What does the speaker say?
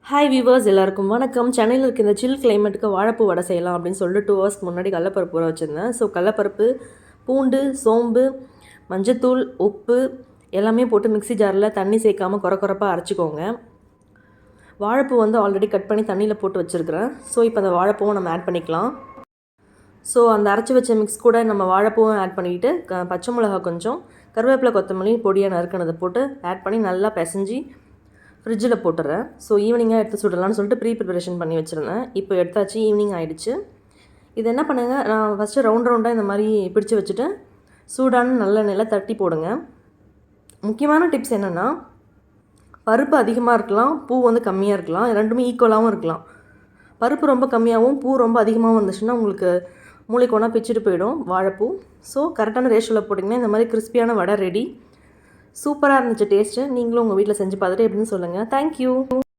Hi viewers எல்லாருக்கும் வணக்கம். சென்னையில் இருக்க இந்த சில் கிளைமேட்டுக்கு வாழைப்பூ வடை செய்யலாம் அப்படின்னு சொல்லிட்டு 2 ஹவர்ஸ்க்கு முன்னாடி கடலப்பருப்பு ஊற வச்சுருந்தேன். ஸோ கடலப்பருப்பு, பூண்டு, சோம்பு, மஞ்சத்தூள், உப்பு எல்லாமே போட்டு மிக்ஸி ஜாரில் தண்ணி சேர்க்காமல் கொரப்பாக அரைச்சிக்கோங்க. வாழைப்பூ ஆல்ரெடி கட் பண்ணி தண்ணியில் போட்டு வச்சுருக்கிறேன். ஸோ இப்போ அந்த வாழைப்பூவை நம்ம ஆட் பண்ணிக்கலாம். ஸோ அந்த அரைச்சி வச்ச மிக்ஸ் கூட நம்ம வாழைப்பூவும் ஆட் பண்ணிக்கிட்டு பச்சை மிளகா கொஞ்சம், கருவேப்பிலை, கொத்தமல்லி பொடியாக நறுக்கினதை போட்டு ஆட் பண்ணி நல்லா பிசைஞ்சு ஃப்ரிட்ஜில் போட்டுறேன். ஸோ ஈவினிங்காக எடுத்து சுடலான்னு சொல்லிட்டு ப்ரிப்பரேஷன் பண்ணி வச்சுருந்தேன். இப்போ எடுத்தாச்சு, ஈவினிங் ஆகிடுச்சு. இது என்ன பண்ணுங்கள், நான் ஃபஸ்ட்டு ரவுண்டாக இந்த மாதிரி பிடிச்சி வச்சுட்டு சூடான நல்லெண்ணெயில் தட்டி போடுங்க. முக்கியமான டிப்ஸ் என்னென்னா, பருப்பு அதிகமாக இருக்கலாம், பூ கம்மியாக இருக்கலாம், ரெண்டுமே ஈக்குவலாகவும் இருக்கலாம். பருப்பு ரொம்ப கம்மியாகவும் பூ ரொம்ப அதிகமாகவும் இருந்துச்சுன்னா உங்களுக்கு மூளைக்கு ஒன்றா பிச்சுட்டு போயிடும் வாழைப்பூ. ஸோ கரெக்டான ரேஷியோவில் போட்டிங்கன்னா இந்த மாதிரி கிறிஸ்பியான வடை ரெடி. சூப்பராக இருந்துச்சு டேஸ்ட்டு. நீங்களும் உங்கள் வீட்டில் செஞ்சு பார்த்துட்டு எப்படின்னு சொல்லுங்கள். தேங்க்யூ.